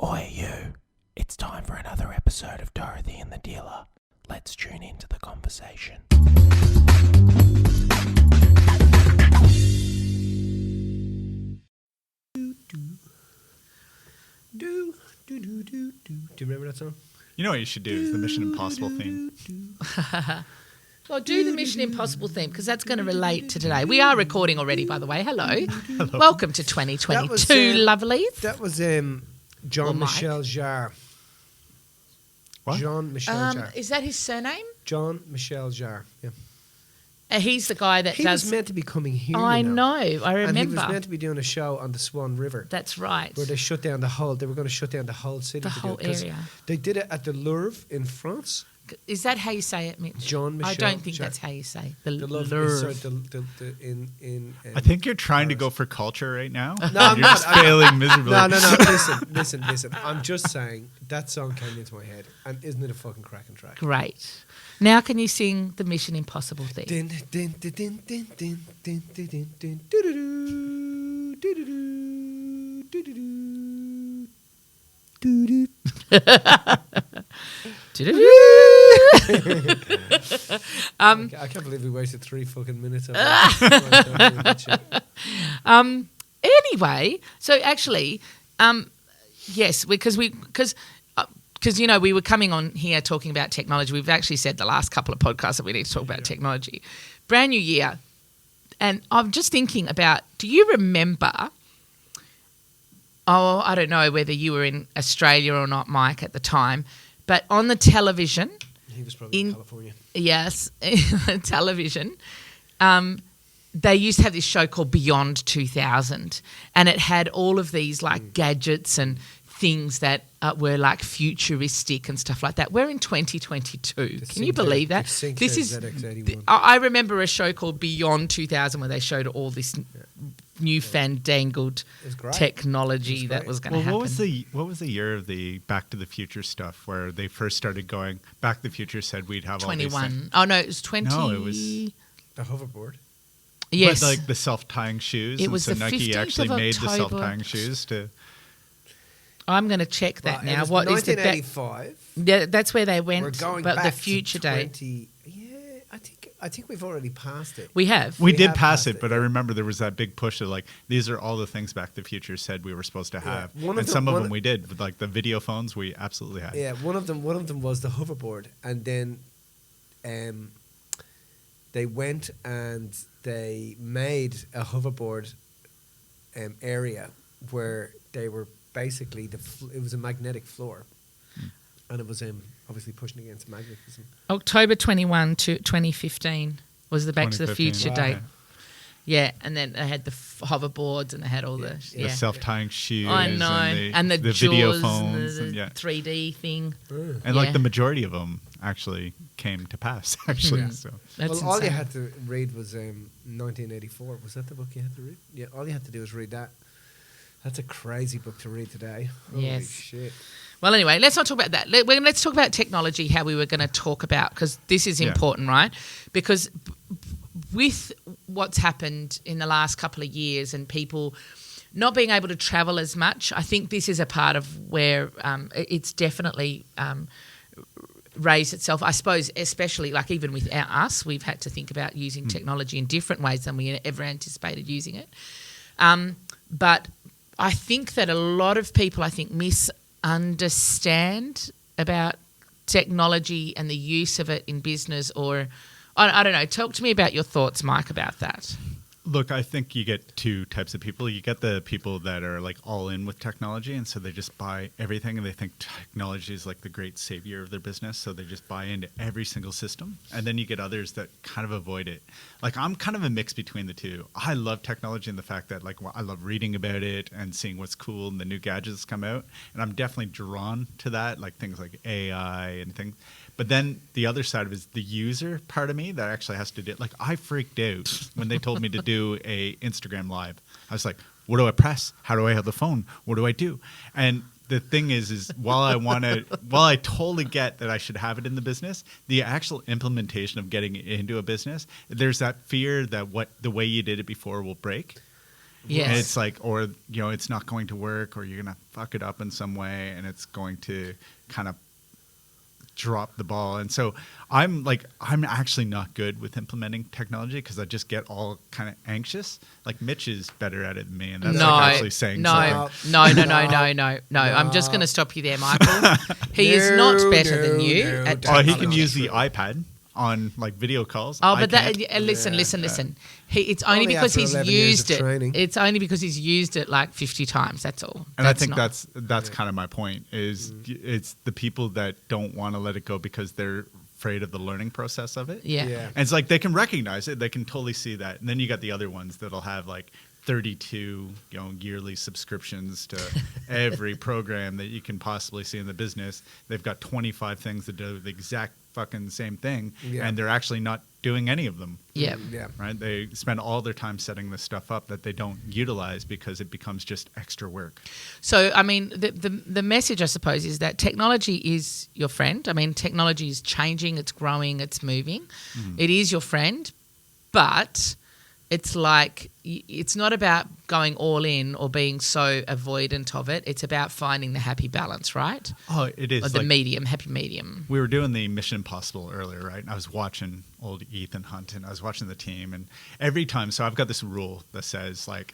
Oi you, it's time for another episode of Dorothy and the Dealer. Let's tune into the conversation. Do you remember that song? You know what you should do is the Mission Impossible theme. Well, do the Mission Impossible theme because that's going to relate to today. We are recording already, by the way. Hello. Welcome to 2022, lovelies. That was 𝗪𝗚𝗧𝗪. What? 𝗪𝗚𝗧𝗪. Is that his surname? 𝗪𝗚𝗧𝗪. Yeah. He's the guy that He does. was meant to be coming here. I know. I remember. And he was meant to be doing a show on the Swan River. That's right. Where they shut down the whole. They were going to shut down the whole city. The whole area. They did it at the Louvre in France. Is that how you say it, Mitch? _J. I don't think that's how you say the Louvre. I think you're trying to go for culture right now. No, you're just failing miserably. No. Listen. I'm just saying that song came into my head, and isn't it a fucking cracking track? Great. Now can you sing the Mission Impossible theme? Din, din, din, din, din, din, din, din, din, din, doo-doo-doo, doo-doo-doo, doo-doo-doo, doo-doo. I can't believe we wasted 3 fucking minutes of it. Anyway, so actually, yes, because you know we were coming on here talking about technology. We've actually said the last couple of podcasts that we need to talk about technology. Brand new year, and I'm just thinking about. Do you remember? Oh, I don't know whether you were in Australia or not, Mike, at the time, but on the television. He was probably in California. Yes, television. They used to have this show called Beyond 2000, and it had all of these like gadgets and things that were like futuristic and stuff like that. We're in 2022. Can you believe that? This is. I remember a show called Beyond 2000 where they showed all this new fandangled technology that was going to happen. What was the year of the Back to the Future stuff where they first started going? Back to the Future said we'd have 21. all these things. Oh no, it was 20. No, it was the hoverboard. Yes, but like the self-tying shoes. It was so the Nike 15th actually of made the October. self-tying shoes to. I'm going to check that now. It was What is the 1985? Yeah, that's where they went. We're going but back the future to date. I think we've already passed it. We have. We did pass it, but I remember there was that big push of like, these are all the things Back to the Future said we were supposed to have. And some of them we did. With like the video phones, we absolutely had. Yeah, one of them was the hoverboard. And then they went and they made a hoverboard area where they were basically, it was a magnetic floor. And it was obviously pushing against magnetism. October 21 to 2015 was the Back to the Future date. Yeah, and then they had the hoverboards and they had all the self-tying shoes. I know, and the video jaws phones and the 3D thing. And like the majority of them actually came to pass. Actually, so all you had to read was 1984. Was that the book you had to read? Yeah, all you had to do was read that. That's a crazy book to read today. Holy shit. Well, anyway, let's not talk about that. Let's talk about technology, how we were going to talk about, because this is important, right? Because with what's happened in the last couple of years and people not being able to travel as much, I think this is a part of where it's definitely raised itself. I suppose especially like even with us, we've had to think about using technology in different ways than we ever anticipated using it. But I think that a lot of people, misunderstand about technology and the use of it in business, or I don't know. Talk to me about your thoughts, Mike, about that. Look, I think you get two types of people. You get the people that are like all in with technology, and so they just buy everything, and they think technology is like the great savior of their business, so they just buy into every single system. And then you get others that kind of avoid it. Like I'm kind of a mix between the two. I love technology and the fact that like I love reading about it and seeing what's cool and the new gadgets come out, and I'm definitely drawn to that, like things like AI and things. But then the other side of it is the user part of me that actually has to do it. Like I freaked out when they told me to do a Instagram live. I was like, what do I press? How do I have the phone? What do I do? And the thing is while I totally get that I should have it in the business, the actual implementation of getting it into a business, there's that fear that the way you did it before will break. Yes. And it's like, or, it's not going to work, or you're going to fuck it up in some way, and it's going to kind of drop the ball. And so I'm actually not good with implementing technology because I just get all kind of anxious. Like Mitch is better at it than me, and that's actually saying something. No. I'm just going to stop you there, Michael. He is not better than you at technology. He can use the iPad on like video calls. Oh, but listen. It's only because he's used it. It's only because he's used it like 50 times. That's all. And I think that's kind of my point. Is it's the people that don't want to let it go because they're afraid of the learning process of it. Yeah. And it's like they can recognize it. They can totally see that. And then you got the other ones that'll have like 32 yearly subscriptions to every program that you can possibly see in the business. They've got 25 things that do the exact fucking same thing, and they're actually not doing any of them. Yeah. Right? They spend all their time setting this stuff up that they don't utilize because it becomes just extra work. So, I mean, the message, I suppose, is that technology is your friend. I mean, technology is changing, it's growing, it's moving. It is your friend, but it's like, it's not about going all in or being so avoidant of it. It's about finding the happy balance, right? Oh, it is. Or the happy medium. We were doing the Mission Impossible earlier, right? And I was watching old Ethan Hunt, and I was watching the team. And every time, so I've got this rule that says, like,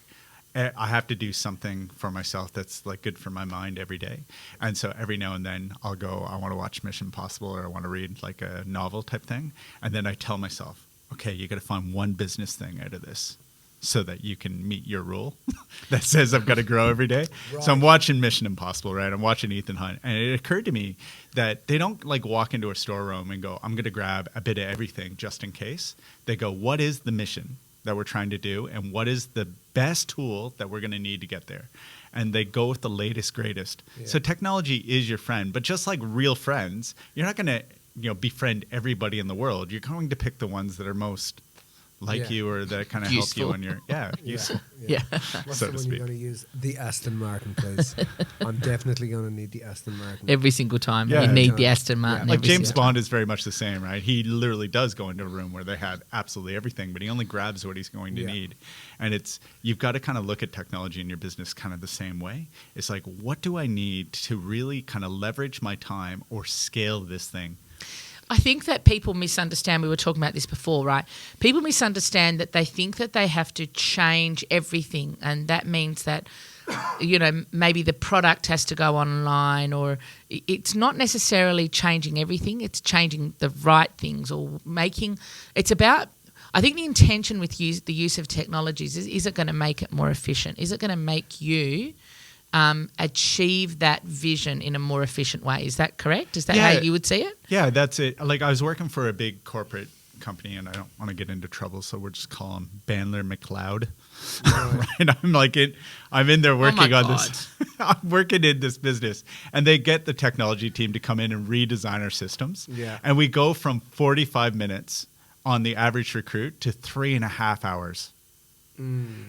I have to do something for myself that's like good for my mind every day. And so every now and then I'll go, I want to watch Mission Impossible, or I want to read like a novel type thing. And then I tell myself, okay, you got to find one business thing out of this so that you can meet your rule that says I've got to grow every day. Right. So I'm watching Mission Impossible, right? I'm watching Ethan Hunt. And it occurred to me that they don't like walk into a storeroom and go, I'm going to grab a bit of everything just in case. They go, what is the mission that we're trying to do? And what is the best tool that we're going to need to get there? And they go with the latest, greatest. Yeah. So technology is your friend. But just like real friends, you're not going to befriend everybody in the world. You're going to pick the ones that are most like you, or that kind of help you when you're useful. What's the one you're going to use? The Aston Martin, please. I'm definitely going to need the Aston Martin every single time. You need the Aston Martin. Like James Bond is very much the same, right? He literally does go into a room where they have absolutely everything, but he only grabs what he's going to need. And you've got to kind of look at technology in your business kind of the same way. It's like, what do I need to really kind of leverage my time or scale this thing? I think that people misunderstand. We were talking about this before, right? People misunderstand that they think that they have to change everything, and that means that, maybe the product has to go online, or it's not necessarily changing everything. It's changing the right things, or it's about, I think the intention with the use of technologies is it going to make it more efficient? Is it going to make you achieve that vision in a more efficient way? Is that correct? Is that how you would see it? Yeah, that's it. Like, I was working for a big corporate company, and I don't want to get into trouble, so we'll just call him 𝗪𝗪𝗪𝗪. Right? I'm in there working on this. I'm working in this business, and they get the technology team to come in and redesign our systems. Yeah. And we go from 45 minutes on the average recruit to 3.5 hours.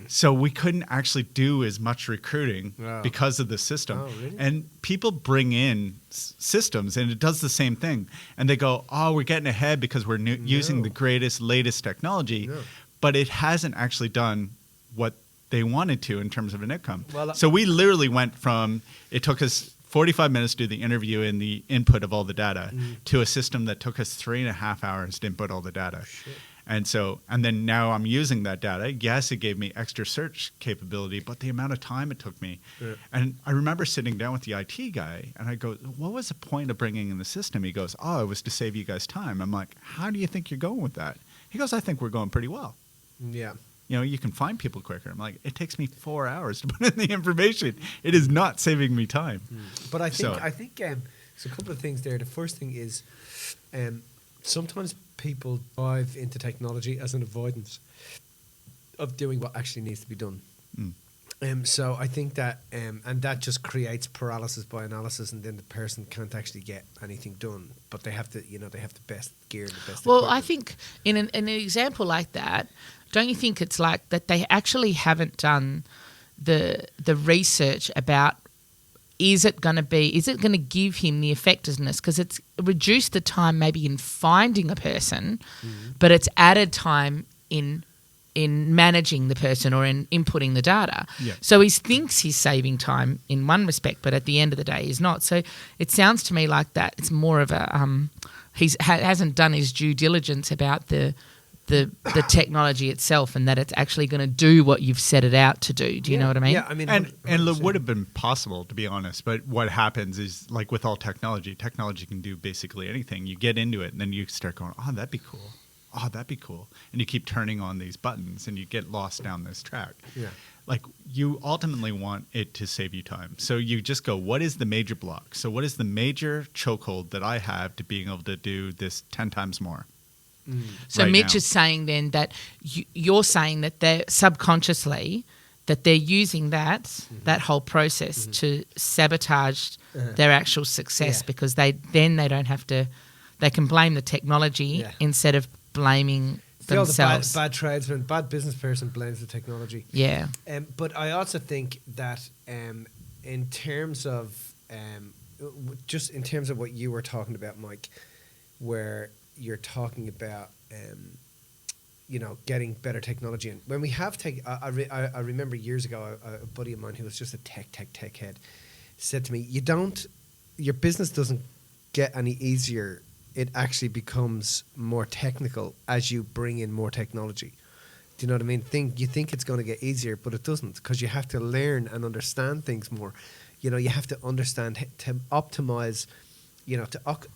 So we couldn't actually do as much recruiting because of the system. Oh, really? And people bring in systems, and it does the same thing. And they go, we're getting ahead because we're using the greatest, latest technology. No. But it hasn't actually done what they wanted to in terms of an outcome. So we literally went from, it took us 45 minutes to do the interview and the input of all the data to a system that took us 3.5 hours to input all the data. Shit. And then now I'm using that data. Yes, it gave me extra search capability, but the amount of time it took me. Yeah. And I remember sitting down with the IT guy, and I go, what was the point of bringing in the system? He goes, it was to save you guys time. I'm like, how do you think you're going with that? He goes, I think we're going pretty well. Yeah. You can find people quicker. I'm like, it takes me 4 hours to put in the information. It is not saving me time. But I think there's a couple of things there. The first thing is sometimes people dive into technology as an avoidance of doing what actually needs to be done. So I think that, and that just creates paralysis by analysis, and then the person can't actually get anything done. But they have to, they have the best gear, the best. Well, equipment. I think in an example like that, don't you think it's like that they actually haven't done the research about, is it going to give him the effectiveness? Because it's reduced the time maybe in finding a person, but it's added time in in managing the person or in inputting the data. Yeah. So he thinks he's saving time in one respect, but at the end of the day, he's not. So it sounds to me like that it's more of a hasn't done his due diligence about the technology itself, and that it's actually going to do what you've set it out to do. Do you know what I mean? Yeah, I mean, And 100%. it would have been possible, to be honest. But what happens is, like with all technology can do basically anything. You get into it, and then you start going, oh, that'd be cool. Oh, that'd be cool. And you keep turning on these buttons, and you get lost down this track. Yeah. Like, you ultimately want it to save you time. So you just go, what is the major block? So what is the major chokehold that I have to being able to do this 10 times more? So right Mitch now? is saying then that you're saying that they're subconsciously that they're using that whole process to sabotage their actual success because they don't have to. They can blame the technology instead of blaming themselves. The bad tradesman, bad business person blames the technology. Yeah. But I also think that in terms of just in terms of what you were talking about, Mike, where you're talking about getting better technology. And when we have I remember years ago a buddy of mine who was just a tech head said to me, your business doesn't get any easier. It actually becomes more technical as you bring in more technology. Do you know what I mean? You think it's going to get easier, but it doesn't, because you have to learn and understand things more. You have to understand to optimize. To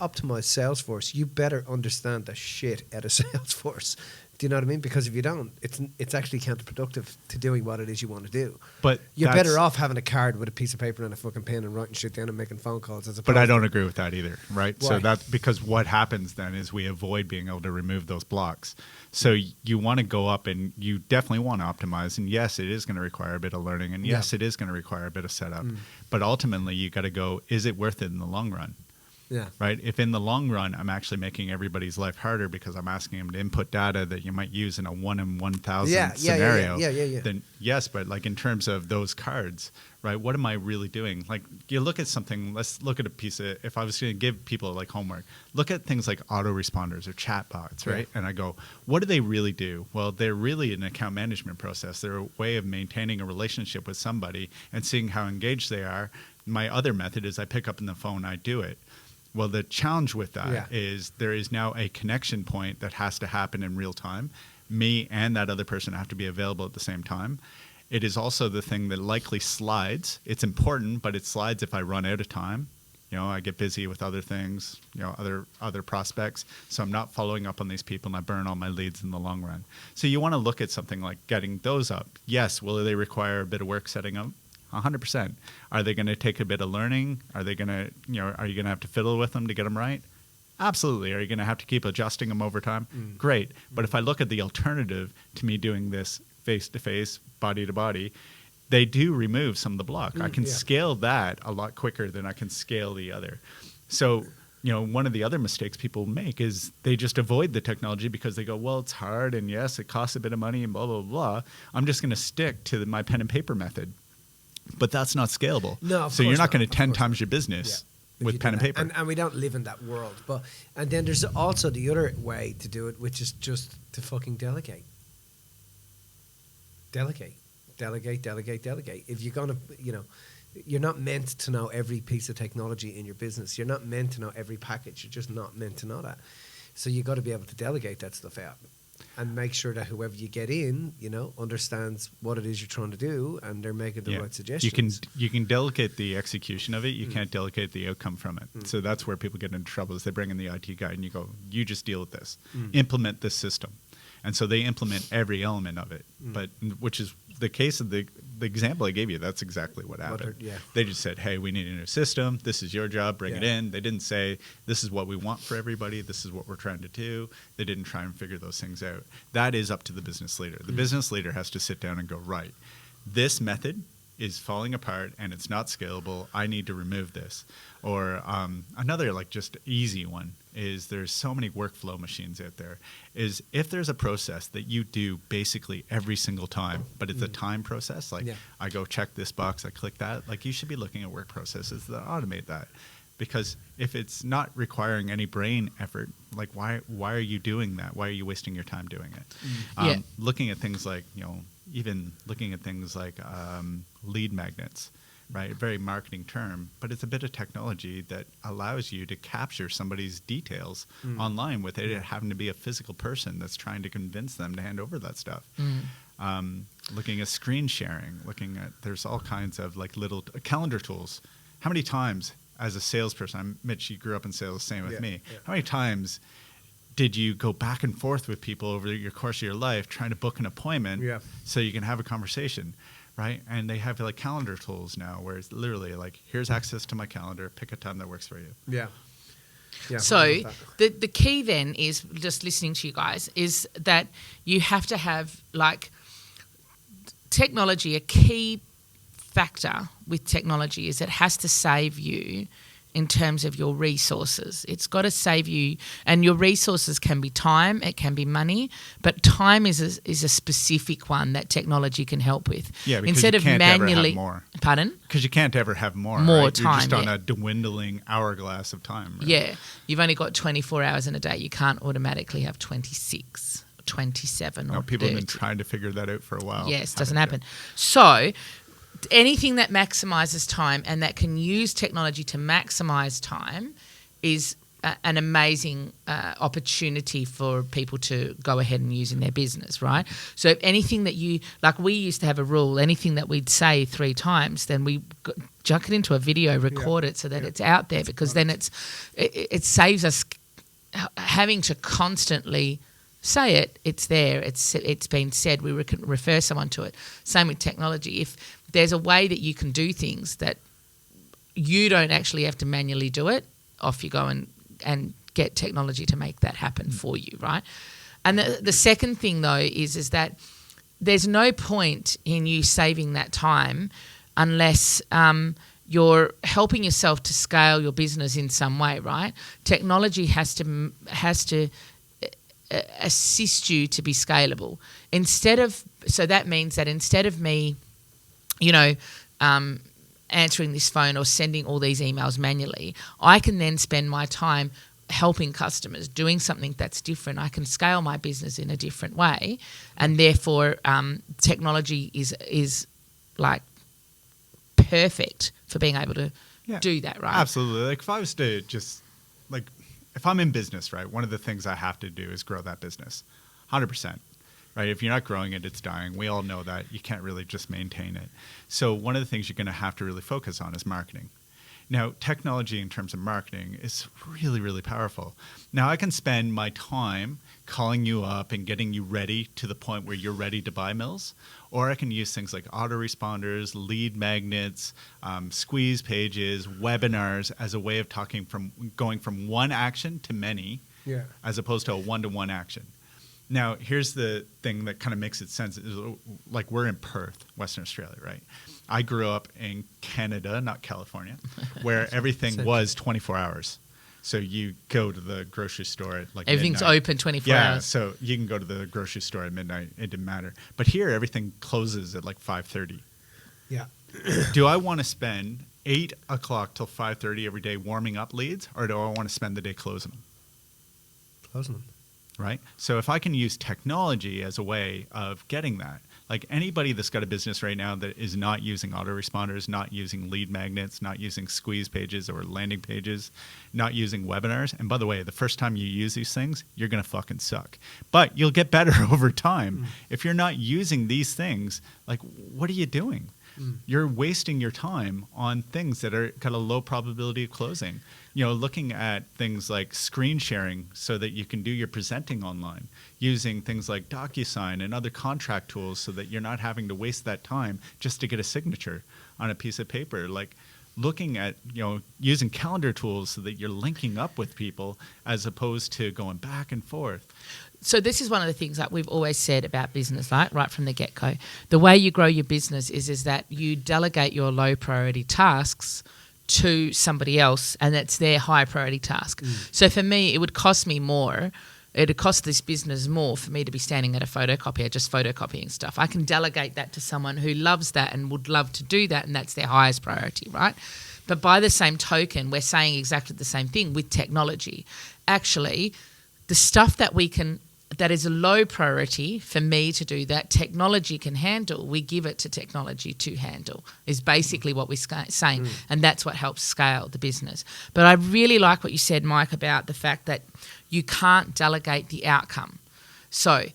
optimize Salesforce, you better understand the shit out of Salesforce. Do you know what I mean? Because if you don't, it's actually counterproductive to doing what it is you want to do. But you're better off having a card with a piece of paper and a fucking pen and writing shit down and making phone calls as opposed. But I don't agree with that either, right? Why? So that's because what happens then is we avoid being able to remove those blocks. So you want to go up and you definitely want to optimize. And yes, it is going to require a bit of learning. And yes, it is going to require a bit of setup. But ultimately, you got to go, is it worth it in the long run? Yeah. Right. If in the long run, I'm actually making everybody's life harder because I'm asking them to input data that you might use in a 1 in 1,000 scenario, then yes. But like in terms of those cards, right? What am I really doing? Like you look at something. Let's look at a piece of. If I was going to give people like homework, look at things like autoresponders or chatbots, right? And I go, what do they really do? Well, they're really an account management process. They're a way of maintaining a relationship with somebody and seeing how engaged they are. My other method is I pick up in the phone, I do it. Well, the challenge with that is there is now a connection point that has to happen in real time. Me and that other person have to be available at the same time. It is also the thing that likely slides. It's important, but it slides if I run out of time. I get busy with other things, other prospects. So I'm not following up on these people and I burn all my leads in the long run. So you want to look at something like getting those up. Yes, will they require a bit of work setting up? 100%. Are they going to take a bit of learning? Are they going to, are you going to have to fiddle with them to get them right? Absolutely. Are you going to have to keep adjusting them over time? Great. But if I look at the alternative to me doing this face-to-face, body-to-body, they do remove some of the block. I can scale that a lot quicker than I can scale the other. So, one of the other mistakes people make is they just avoid the technology because they go, well, it's hard and yes, it costs a bit of money and blah, blah, blah. I'm just going to stick to my pen and paper method. But that's not scalable. No, so you're not going to 10 times your business with pen and paper. And we don't live in that world. And then there's also the other way to do it, which is just to fucking delegate. Delegate. If you're going to, you're not meant to know every piece of technology in your business. You're not meant to know every package. You're just not meant to know that. So you got to be able to delegate that stuff out. And make sure that whoever you get in, understands what it is you're trying to do, and they're making the right suggestions. You can delegate the execution of it. You can't delegate the outcome from it. So that's where people get into trouble. Is they bring in the IT guy and you go, you just deal with this, implement this system, and so they implement every element of it. But which is the case of the example I gave you. That's exactly what happened. They just said, hey, we need a new system. This is your job. Bring it in. They didn't say this is what we want for everybody. This is what we're trying to do. They didn't try and figure those things out. That is up to the business leader. The business leader has to sit down and go, right, this method is falling apart and it's not scalable. I need to remove this. Or another just easy one is there's so many workflow machines out there, is if there's a process that you do basically every single time, but it's a time process, I go check this box, I click that, you should be looking at work processes that automate that. because if it's not requiring any brain effort, like why are you doing that? Why are you wasting your time doing it? Looking at things like, even looking at things like lead magnets, right? A very marketing term, but it's a bit of technology that allows you to capture somebody's details online with it having to be a physical person that's trying to convince them to hand over that stuff. Looking at screen sharing, there's all kinds of like little calendar tools. How many times as a salesperson, Mitch, you grew up in sales, same with me. Yeah. How many times did you go back and forth with people over your course of your life trying to book an appointment so you can have a conversation, right? And they have like calendar tools now where it's literally like, here's access to my calendar, pick a time that works for you. Yeah. So the key then is, just listening to you guys, is that you have to have like technology. A key factor with technology is it has to save you in terms of your resources. It's got to save you, and your resources can be time, it can be money, but time is a specific one that technology can help with. Yeah, because instead you of can't manually, ever have more. Pardon? Because you can't ever have more. More right? time. You're just on a dwindling hourglass of time. Right? Yeah, you've only got 24 hours in a day. You can't automatically have 26, 27, or people 30. have been trying to figure that out for a while. Yes, doesn't happen. So anything that maximizes time and that can use technology to maximize time is an amazing opportunity for people to go ahead and use in their business, right? So anything that we used to have a rule, anything that we'd say 3 times, then we chuck it into a video, record it so that it's out there, because then it saves us having to constantly say it. It's there. It's been said. We can refer someone to it. Same with technology. If there's a way that you can do things that you don't actually have to manually do it, off you go and get technology to make that happen for you, right? And the second thing, though, is that there's no point in you saving that time unless you're helping yourself to scale your business in some way, right? Technology has to assist you to be scalable. So that means that instead of me, answering this phone or sending all these emails manually, I can then spend my time helping customers, doing something that's different. I can scale my business in a different way, and therefore technology is like perfect for being able to do that, right? Absolutely. Like if I was to just if I'm in business, right, one of the things I have to do is grow that business, 100%. Right? If you're not growing it, it's dying. We all know that. You can't really just maintain it. So one of the things you're going to have to really focus on is marketing. Now, technology in terms of marketing is really, really powerful. Now, I can spend my time calling you up and getting you ready to the point where you're ready to buy mills, or I can use things like autoresponders, lead magnets, squeeze pages, webinars as a way of going from one action to many, as opposed to a one-to-one action. Now, here's the thing that kind of makes it sense. Like we're in Perth, Western Australia, right? I grew up in Canada, not California, where everything was 24 hours. So you go to the grocery store at everything's midnight. Open 24 hours. Yeah, so you can go to the grocery store at midnight. It didn't matter. But here, everything closes at 5:30. Yeah. Do I want to spend 8 o'clock till 5:30 every day warming up leads, or do I want to spend the day closing them? Closing them. Right? So if I can use technology as a way of getting that, like anybody that's got a business right now that is not using autoresponders, not using lead magnets, not using squeeze pages or landing pages, not using webinars. And by the way, the first time you use these things, you're going to fucking suck. But you'll get better over time. If you're not using these things, what are you doing? You're wasting your time on things that are got a low probability of closing. Looking at things like screen sharing so that you can do your presenting online, using things like DocuSign and other contract tools so that you're not having to waste that time just to get a signature on a piece of paper. Looking at, using calendar tools so that you're linking up with people as opposed to going back and forth. So this is one of the things that we've always said about business, right from the get-go. The way you grow your business is that you delegate your low priority tasks to somebody else, and that's their high priority task. So for me, it would cost me more. It would cost this business more for me to be standing at a photocopier just photocopying stuff. I can delegate that to someone who loves that and would love to do that, and that's their highest priority, right? But by the same token, we're saying exactly the same thing with technology. Actually, the stuff that is a low priority for me to do that technology can handle, we give it to technology to handle, is basically what we're saying. And that's what helps scale the business. But I really like what you said, Mike, about the fact that you can't delegate the outcome. So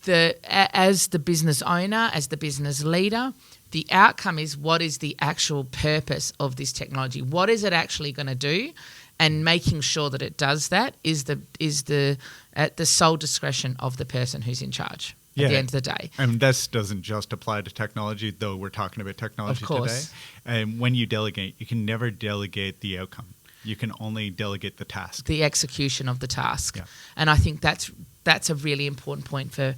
as the business owner, as the business leader, the outcome is what is the actual purpose of this technology? What is it actually going to do? And making sure that it does that is at the sole discretion of the person who's in charge at the end of the day. And this doesn't just apply to technology, though we're talking about technology today. And when you delegate, you can never delegate the outcome. You can only delegate the task. The execution of the task. Yeah. And I think that's a really important point for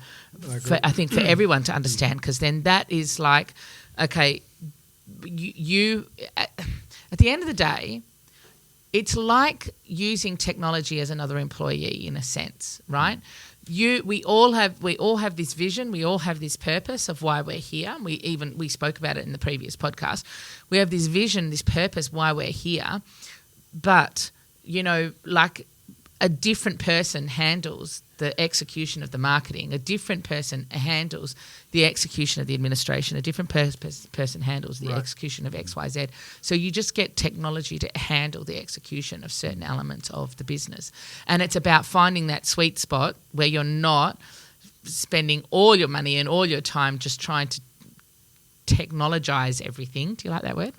everyone to understand, because then that is like, okay, you at the end of the day, it's like using technology as another employee in a sense, right? We all have this vision, we all have this purpose of why we're here. We spoke about it in the previous podcast. We have this vision, this purpose why we're here, but like a different person handles the execution of the marketing, a different person handles the execution of the administration, a different person handles the execution of XYZ. So you just get technology to handle the execution of certain elements of the business. And it's about finding that sweet spot where you're not spending all your money and all your time just trying to technologize everything. Do you like that word?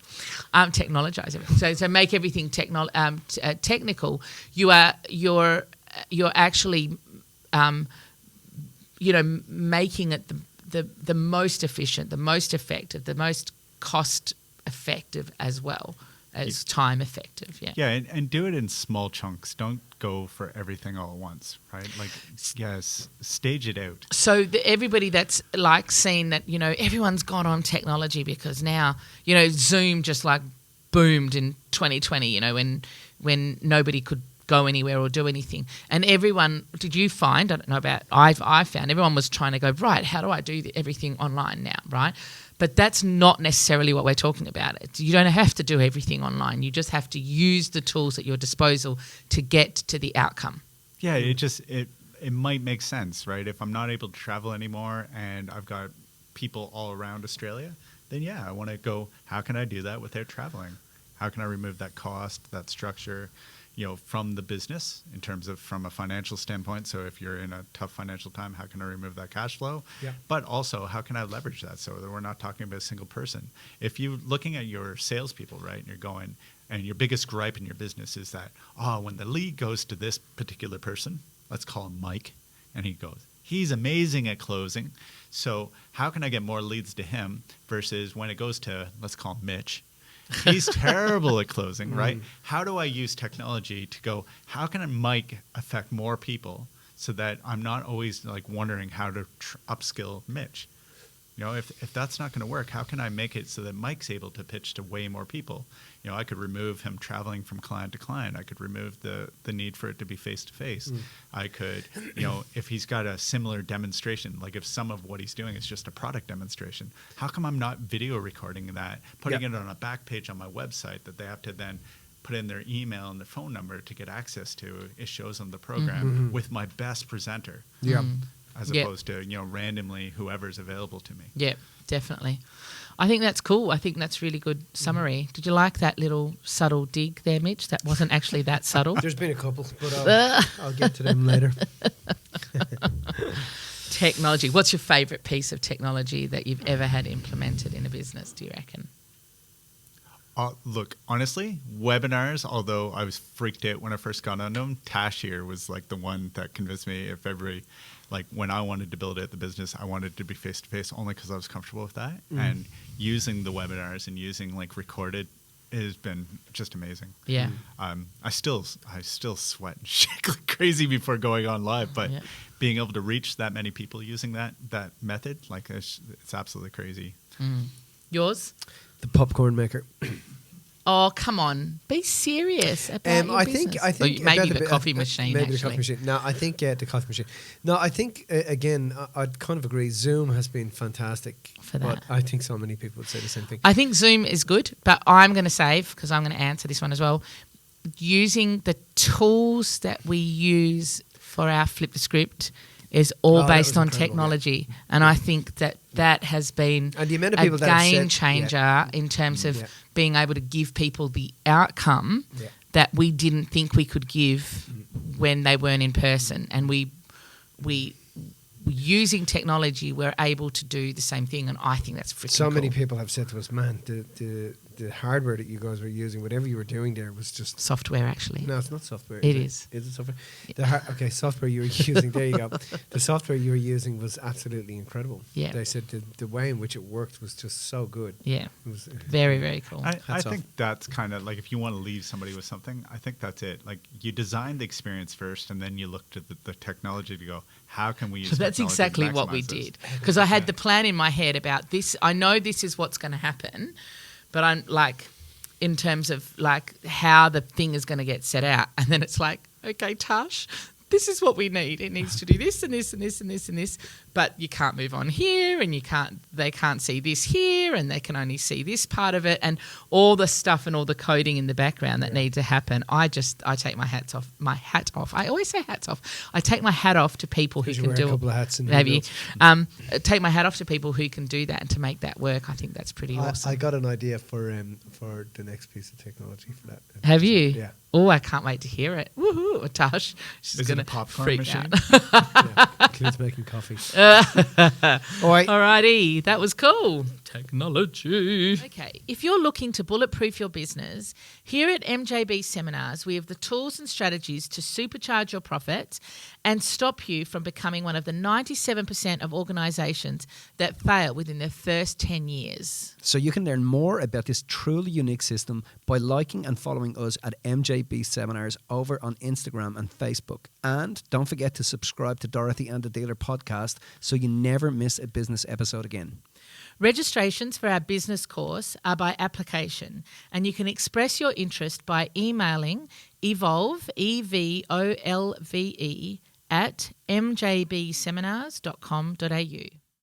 Technologize everything. So make everything technical. You're actually making it the most efficient, the most effective, the most cost effective as well as time effective. Yeah, and do it in small chunks. Don't go for everything all at once, right? Like, yes, stage it out. So everybody that's like seen that, everyone's gone on technology because now, Zoom just like boomed in 2020, when nobody could go anywhere or do anything. And everyone, did you find, I don't know about, I found everyone was trying to go, right, how do I do everything online now, right? But that's not necessarily what we're talking about. You don't have to do everything online. You just have to use the tools at your disposal to get to the outcome. Yeah, it might make sense, right? If I'm not able to travel anymore and I've got people all around Australia, then yeah, I want to go, how can I do that without traveling? How can I remove that cost, that structure, from the business in terms of from a financial standpoint? So if you're in a tough financial time, how can I remove that cash flow? Yeah. But also, how can I leverage that so that we're not talking about a single person? If you're looking at your salespeople, right, and you're going, and your biggest gripe in your business is that, when the lead goes to this particular person, let's call him Mike, and he goes, he's amazing at closing, so how can I get more leads to him versus when it goes to, let's call him Mitch, he's terrible at closing, right? How do I use technology to go, how can Mike affect more people so that I'm not always like wondering how to upskill Mitch? If that's not going to work, how can I make it so that Mike's able to pitch to way more people? I could remove him traveling from client to client. I could remove the need for it to be face-to-face. I could, if he's got a similar demonstration, like if some of what he's doing is just a product demonstration, how come I'm not video recording that, putting it on a back page on my website that they have to then put in their email and their phone number to get access to? It shows on the program with my best presenter. As opposed to, randomly whoever's available to me. Yeah, definitely. I think that's cool. I think that's really good summary. Did you like that little subtle dig there, Mitch? That wasn't actually that subtle. There's been a couple, but I'll get to them later. Technology. What's your favourite piece of technology that you've ever had implemented in a business, do you reckon? Look, honestly, webinars, although I was freaked out when I first got on them, Tashier was like the one that convinced me. If every, like when I wanted to build out the business, I wanted to be face-to-face only because I was comfortable with that. And using the webinars and using like recorded has been just amazing. Yeah. I still sweat and shake like crazy before going on live, but being able to reach that many people using that method, like it's absolutely crazy. Yours? The popcorn maker. Oh, come on. Be serious about your business. I think Or maybe about the coffee machine, Maybe actually. the coffee machine. No, I think the coffee machine. No, I think again, I'd kind of agree. Zoom has been fantastic For but that. I think so many people would say the same thing. I think Zoom is good, but I'm going to save, because I'm going to answer this one as well, using the tools that we use for our flip the script is all that based was on incredible, technology. And I think that has been And the amount of a people that have game said- changer in terms of Yeah. being able to give people the outcome Yeah. that we didn't think we could give when they weren't in person. And we using technology, we're able to do the same thing, and I think that's freaking So many cool. people have said to us, man, the hardware that you guys were using, whatever you were doing there was just... Software, actually. No, it's not software. It is. Is it software? Okay, software you were using, there you go. The software you were using was absolutely incredible. Yeah. They said the way in which it worked was just so good. Yeah. It was, Very, very cool. I Hats off. think that's kind of like if you want to leave somebody with something, I think that's it. Like you design the experience first, and then you look to the technology to go, how can we use So that's technology to exactly what we maximize this? did. Because I had the plan in my head about this. I know this is what's going to happen, but I'm like, in terms of like how the thing is going to get set out. And then it's like, okay, Tash, this is what we need. It needs to do this and this and this and this and this. But you can't move on here, and they can't see this here, and they can only see this part of it, and all the stuff and all the coding in the background that needs to happen. I take my hat off. I always say hats off. I take my hat off to people who you can wear do a it. couple of hats in the Maybe. middle. Take my hat off to people who can do that and to make that work. I think that's pretty awesome. I got an idea for the next piece of technology for that. Have you? Yeah. Oh, I can't wait to hear it. Woohoo, Tash. She's Is it going a to popcorn freak machine? out. Yeah. Includes making coffee. All right. Alrighty, that was cool. Technology. Okay, if you're looking to bulletproof your business, here at MJB Seminars, we have the tools and strategies to supercharge your profits and stop you from becoming one of the 97% of organisations that fail within their first 10 years. So you can learn more about this truly unique system by liking and following us at MJB Seminars over on Instagram and Facebook. And don't forget to subscribe to Dorothy and the Dealer podcast so you never miss a business episode again. Registrations for our business course are by application, and you can express your interest by emailing evolve, EVOLVE, at mjbseminars.com.au.